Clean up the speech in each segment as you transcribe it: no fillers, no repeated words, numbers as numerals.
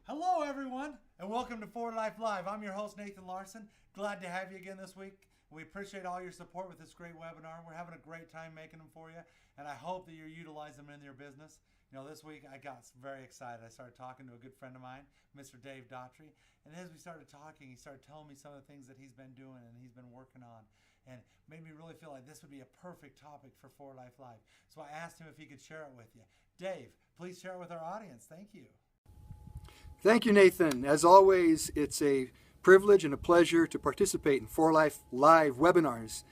Hello, everyone, and welcome to For Life Live. I'm your host, Nathan Larson. Glad to have you again this week. We appreciate all your support with this great webinar. We're having a great time making them for you, and I hope that you're utilizing them in your business. You know, this week I got very excited. I started talking to a good friend of mine, Mr. Dave Daughtrey, and as we started talking, he started telling me some of the things that he's been doing and he's been working on, and made me really feel like this would be a perfect topic for For Life Live. So I asked him if he could share it with you. Dave, please share it with our audience. Thank you. Thank you, Nathan. As always, it's a privilege and a pleasure to participate in For Life Live webinars.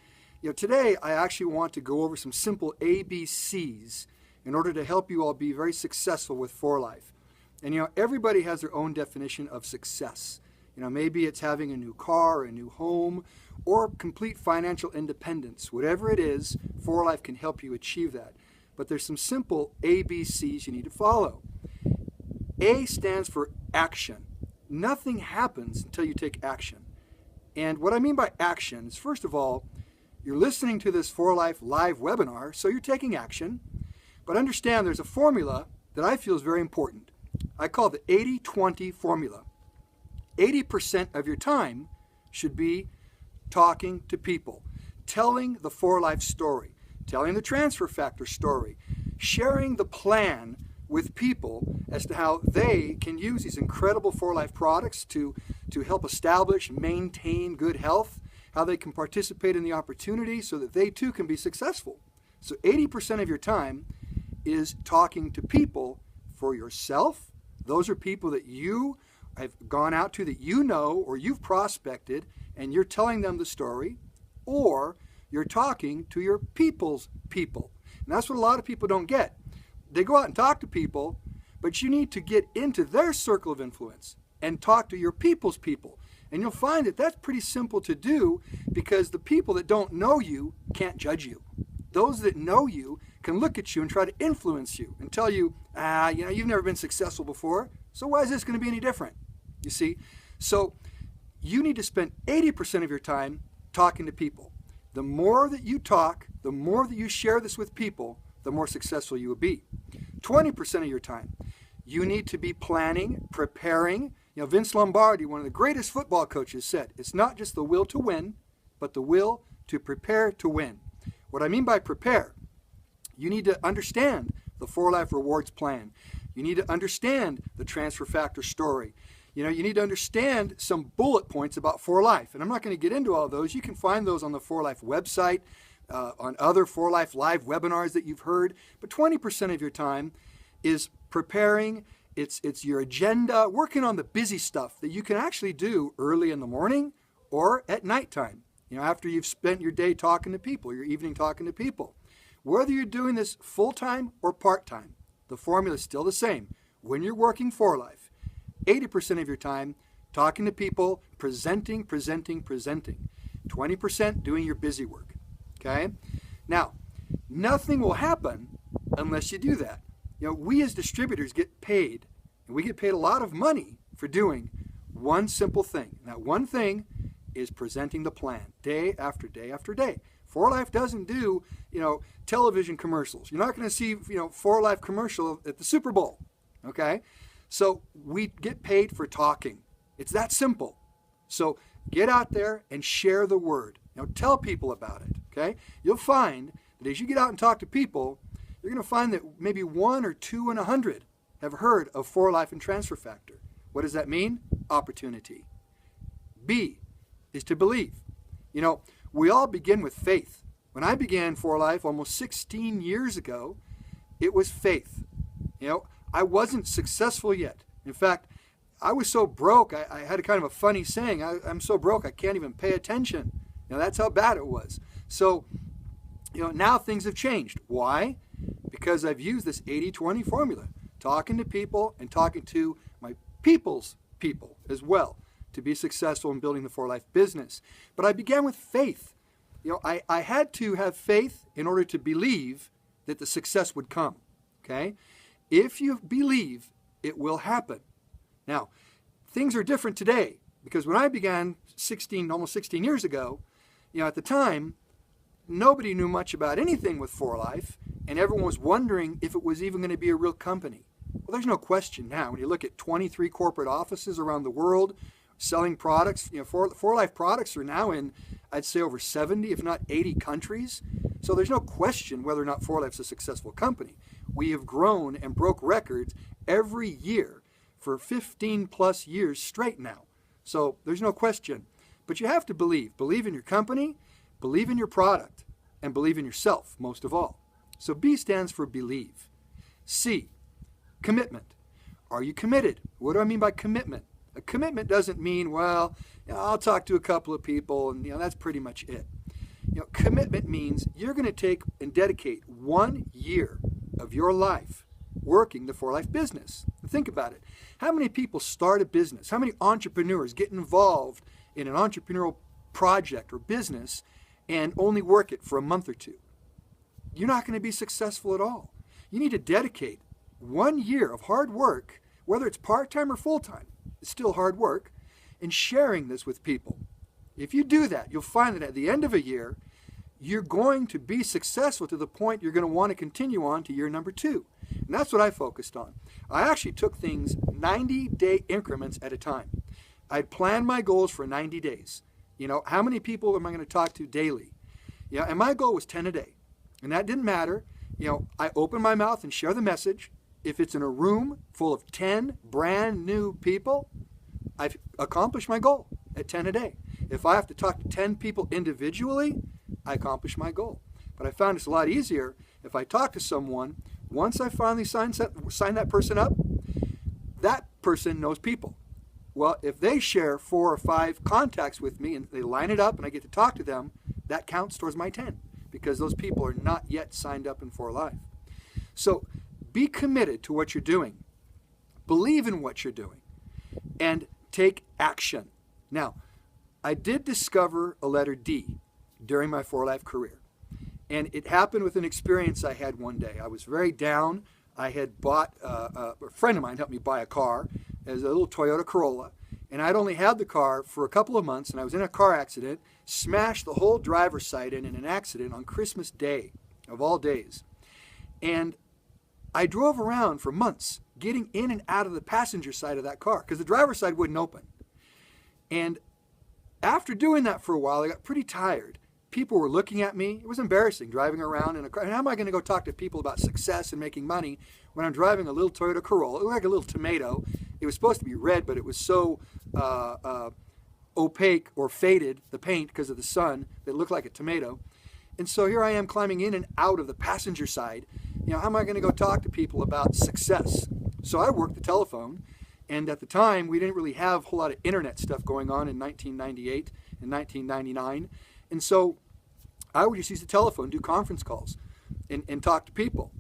Today I actually want to go over some simple ABCs in order to help you all be very successful with For Life. And everybody has their own definition of success. Maybe it's having a new car, a new home, or complete financial independence. Whatever it is, For Life can help you achieve that. But there's some simple ABCs you need to follow. A stands for action. Nothing happens until you take action. And what I mean by action is, first of all, you're listening to this For Life Live webinar, so you're taking action. But understand there's a formula that I feel is very important. I call it the 80-20 formula. 80% of your time should be talking to people, telling the For Life story, telling the transfer factor story, sharing the plan with people as to how they can use these incredible For Life products to help establish and maintain good health, how they can participate in the opportunity so that they too can be successful. So 80% of your time is talking to people for yourself. Those are people that you have gone out to, that you know or you've prospected, and you're telling them the story, or you're talking to your people's people. And that's what a lot of people don't get. They go out and talk to people, but you need to get into their circle of influence and talk to your people's people. And you'll find that that's pretty simple to do, because the people that don't know you can't judge you. Those that know you can look at you and try to influence you and tell you, you've never been successful before, so why is this going to be any different? You see? So you need to spend 80% of your time talking to people. The more that you talk, the more that you share this with people, the more successful you will be. 20% of your time, you need to be planning, preparing. Vince Lombardi, one of the greatest football coaches, said, it's not just the will to win, but the will to prepare to win. What I mean by prepare, you need to understand the For Life Rewards plan. You need to understand the transfer factor story. You need to understand some bullet points about For Life. And I'm not going to get into all those. You can find those on the For Life website, on other For Life Live webinars that you've heard. But 20% of your time is preparing. It's your agenda, working on the busy stuff that you can actually do early in the morning or at nighttime, after you've spent your day talking to people, your evening talking to people. Whether you're doing this full-time or part-time, the formula is still the same. When you're working For Life, 80% of your time talking to people, presenting. 20% doing your busy work. Okay? Now, nothing will happen unless you do that. We as distributors get paid, and we get paid a lot of money for doing one simple thing. And that one thing is presenting the plan day after day after day. For Life doesn't do, television commercials. You're not going to see, For Life commercial at the Super Bowl. Okay? So we get paid for talking. It's that simple. So get out there and share the word. Tell people about it. Okay? You'll find that as you get out and talk to people, you're going to find that maybe 1 or 2 in 100 have heard of For Life and Transfer Factor. What does that mean? Opportunity. B is to believe. We all begin with faith. When I began For Life almost 16 years ago, it was faith. I wasn't successful yet. In fact, I was so broke, I had a kind of a funny saying, I'm so broke I can't even pay attention. That's how bad it was. So, now things have changed. Why? Because I've used this 80-20 formula, talking to people and talking to my people's people as well to be successful in building the For Life business. But I began with faith. I had to have faith in order to believe that the success would come. Okay? If you believe, it will happen. Now, things are different today, because when I began almost 16 years ago, at the time, nobody knew much about anything with For Life, and everyone was wondering if it was even going to be a real company. Well, there's no question now. When you look at 23 corporate offices around the world selling products, For Life products are now in, I'd say, over 70, if not 80 countries. So there's no question whether or not For Life's a successful company. We have grown and broke records every year for 15 plus years straight now. So there's no question. But you have to believe. Believe in your company, believe in your product, and believe in yourself most of all. So B stands for believe. C, commitment. Are you committed? What do I mean by commitment? A commitment doesn't mean, well, I'll talk to a couple of people and that's pretty much it. Commitment means you're going to take and dedicate 1 year of your life working the For Life business. Think about it. How many people start a business? How many entrepreneurs get involved in an entrepreneurial project or business and only work it for a month or two? You're not going to be successful at all. You need to dedicate 1 year of hard work, whether it's part-time or full-time. It's still hard work, and sharing this with people. If you do that, you'll find that at the end of a year, you're going to be successful to the point you're going to want to continue on to year number 2. And that's what I focused on. I actually took things 90-day increments at a time. I'd planned my goals for 90 days. How many people am I going to talk to daily? And my goal was 10 a day. And that didn't matter. I open my mouth and share the message. If it's in a room full of 10 brand new people, I've accomplished my goal at 10 a day. If I have to talk to 10 people individually, I accomplish my goal. But I found it's a lot easier if I talk to someone. Once I finally sign that person up, that person knows people. Well, if they share 4 or 5 contacts with me and they line it up and I get to talk to them, that counts towards my 10 because those people are not yet signed up in For Life. So be committed to what you're doing. Believe in what you're doing. And take action. Now, I did discover a letter D during my For Life career. And it happened with an experience I had one day. I was very down. I had bought, a friend of mine helped me buy a car. It was a little Toyota Corolla. And I'd only had the car for a couple of months, and I was in a car accident, smashed the whole driver's side in an accident on Christmas Day, of all days. And I drove around for months getting in and out of the passenger side of that car because the driver's side wouldn't open. And after doing that for a while, I got pretty tired. People were looking at me. It was embarrassing driving around in a car. And how am I going to go talk to people about success and making money when I'm driving a little Toyota Corolla? It looked like a little tomato. It was supposed to be red, but it was so opaque or faded, the paint, because of the sun, that it looked like a tomato. And so here I am climbing in and out of the passenger side. How am I going to go talk to people about success? So I worked the telephone. And at the time, we didn't really have a whole lot of internet stuff going on in 1998 and 1999. And so I would just use the telephone, do conference calls, and talk to people.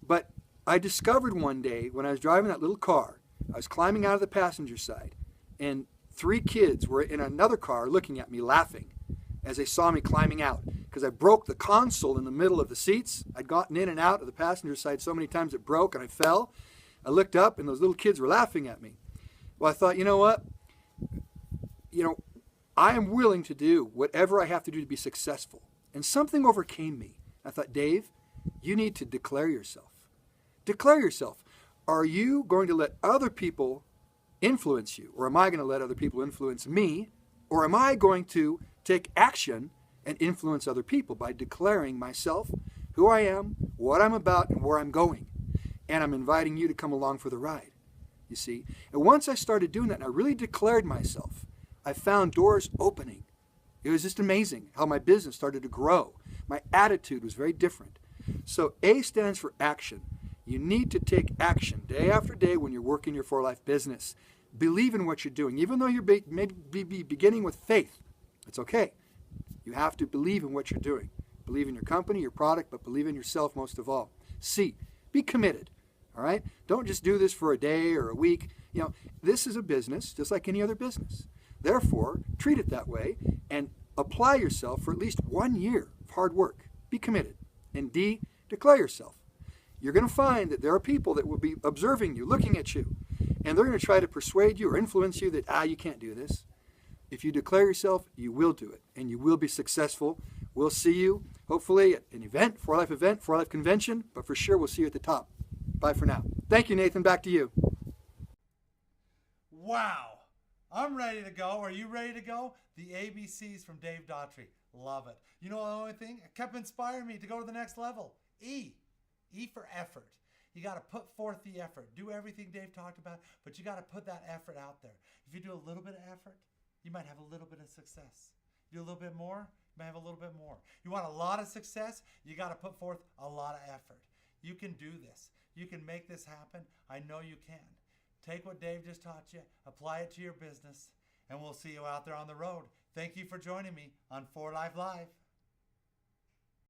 But I discovered one day when I was driving that little car, I was climbing out of the passenger side, and 3 kids were in another car looking at me laughing as they saw me climbing out because I broke the console in the middle of the seats. I'd gotten in and out of the passenger side so many times it broke and I fell. I looked up and those little kids were laughing at me. Well, I thought, you know what? I am willing to do whatever I have to do to be successful. And something overcame me. I thought, Dave, you need to declare yourself. Declare yourself. Are you going to let other people influence you? Or am I going to let other people influence me? Or am I going to take action and influence other people by declaring myself, who I am, what I'm about, and where I'm going? And I'm inviting you to come along for the ride, you see. And once I started doing that and I really declared myself, I found doors opening. It was just amazing how my business started to grow. My attitude was very different. So A stands for action. You need to take action day after day when you're working your For Life business. Believe in what you're doing. Even though you're maybe beginning with faith, it's okay. You have to believe in what you're doing. Believe in your company, your product, but believe in yourself most of all. C, be committed. All right? Don't just do this for a day or a week. This is a business just like any other business. Therefore, treat it that way and apply yourself for at least 1 year of hard work. Be committed. And D, declare yourself. You're going to find that there are people that will be observing you, looking at you, and they're going to try to persuade you or influence you that, you can't do this. If you declare yourself, you will do it, and you will be successful. We'll see you, hopefully, at an event, For Life event, For Life convention, but for sure we'll see you at the top. Bye for now. Thank you, Nathan. Back to you. Wow. I'm ready to go. Are you ready to go? The ABCs from Dave Daughtrey. Love it. You know the only thing? It kept inspiring me to go to the next level. E. E for effort. You got to put forth the effort. Do everything Dave talked about, but you got to put that effort out there. If you do a little bit of effort, you might have a little bit of success. Do a little bit more, you might have a little bit more. You want a lot of success, you got to put forth a lot of effort. You can do this. You can make this happen. I know you can. Take what Dave just taught you, apply it to your business, and we'll see you out there on the road. Thank you for joining me on 4Life Live.